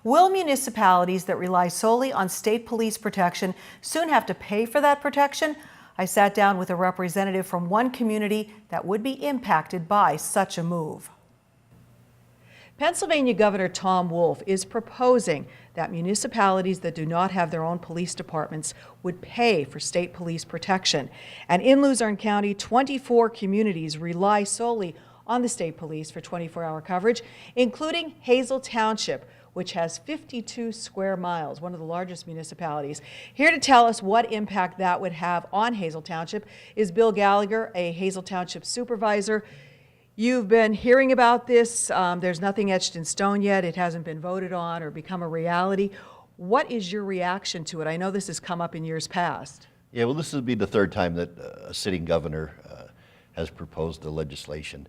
Will municipalities that rely solely on state police protection soon have to pay for that protection? I sat down with a representative from one community that would be impacted by such a move. Pennsylvania Governor Tom Wolf is proposing that municipalities that do not have their own police departments would pay for state police protection. And in Luzerne County, 24 communities rely solely on the state police for 24-hour coverage, including Hazel Township, which has 52 square miles, one of the largest municipalities. Here to tell us what impact that would have on Hazel Township is Bill Gallagher, a Hazel Township supervisor. You've been hearing about this. There's nothing etched in stone yet. It hasn't been voted on or become a reality. What is your reaction to it? I know this has come up in years past. Yeah, well, this will be the third time that a sitting governor has proposed the legislation.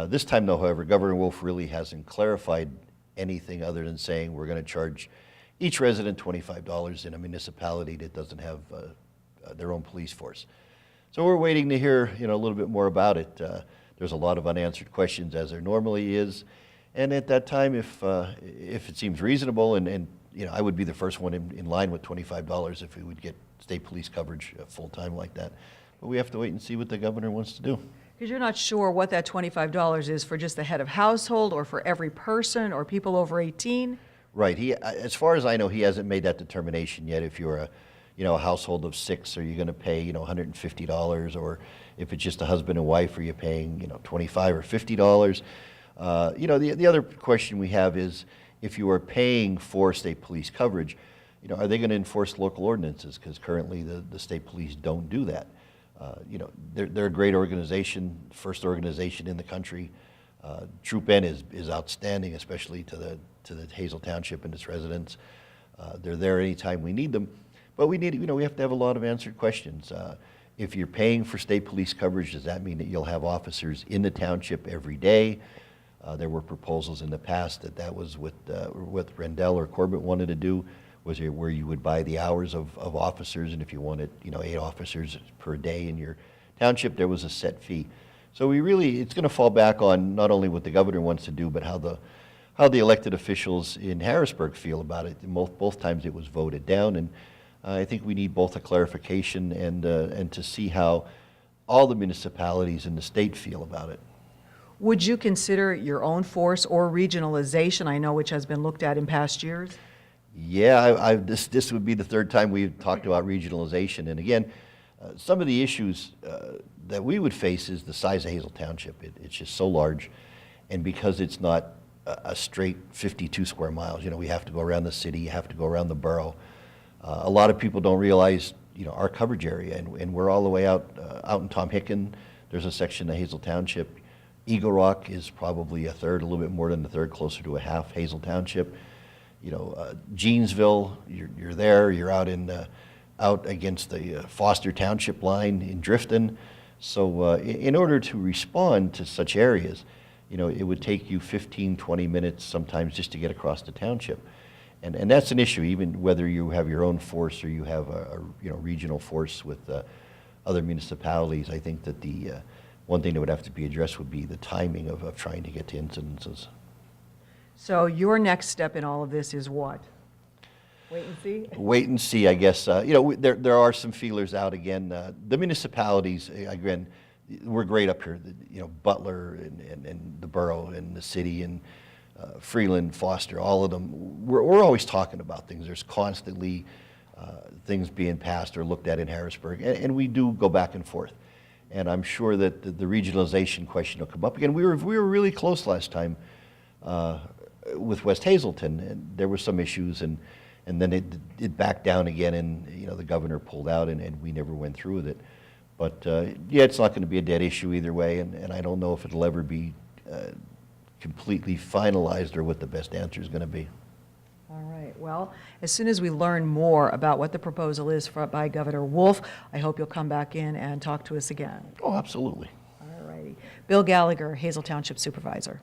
This time, though, however, Governor Wolf really hasn't clarified anything other than saying we're going to charge each resident $25 in a municipality that doesn't have their own police force. So we're waiting to hear, a little bit more about it. There's a lot of unanswered questions, as there normally is, and at that time, if it seems reasonable, and I would be the first one in line with $25 if we would get state police coverage full time like that. But we have to wait and see what the governor wants to do. Because you're not sure what that $25 is for just the head of household or for every person or people over 18? Right. As far as I know, he hasn't made that determination yet. If you're a household of 6, are you going to pay, $150, or if it's just a husband and wife, are you paying, $25 or $50? The other question we have is, if you are paying for state police coverage, are they going to enforce local ordinances? Because currently the state police don't do that. They're a great organization, first organization in the country. Troop N is outstanding, especially to the Hazel Township and its residents. They're there anytime we need them, but we have to have a lot of answered questions. If you're paying for state police coverage, does that mean that you'll have officers in the township every day? There were proposals in the past that was what Rendell or Corbett wanted to do, was where you would buy the hours of officers, and if you wanted 8 officers per day in your township, there was a set fee. So it's going to fall back on not only what the governor wants to do, but how the elected officials in Harrisburg feel about it. Both times it was voted down, and I think we need both a clarification and to see how all the municipalities in the state feel about it. Would you consider your own force or regionalization, I know, which has been looked at in past years? Yeah, this would be the third time we've talked about regionalization. And again, some of the issues that we would face is the size of Hazel Township. It's just so large. And because it's not a straight 52 square miles, we have to go around the city, you have to go around the borough. A lot of people don't realize, our coverage area, and we're all the way out in Tom Hicken. There's a section of Hazel Township. Eagle Rock is probably a third, a little bit more than a third, closer to a half Hazel Township. Jeansville, you're there. You're out against the Foster Township line in Drifton. So in order to respond to such areas, it would take you 15, 20 minutes sometimes just to get across the township. And that's an issue, even whether you have your own force or you have a regional force with other municipalities. I think that the one thing that would have to be addressed would be the timing of trying to get to incidences. So your next step in all of this is what? Wait and see? Wait and see, I guess. There are some feelers out again. The municipalities, again, we're great up here. Butler and the borough and the city and Freeland, Foster, all of them. We're always talking about things. There's constantly things being passed or looked at in Harrisburg, and we do go back and forth. And I'm sure that the regionalization question will come up again. We were really close last time with West Hazelton, and there were some issues, and then it backed down again, and the governor pulled out, and we never went through with it. But yeah, it's not going to be a dead issue either way, and I don't know if it'll ever be completely finalized or what the best answer is going to be. All right. Well, as soon as we learn more about what the proposal is by Governor Wolf, I hope you'll come back in and talk to us again. Oh, absolutely. All righty. Bill Gallagher, Hazel Township Supervisor.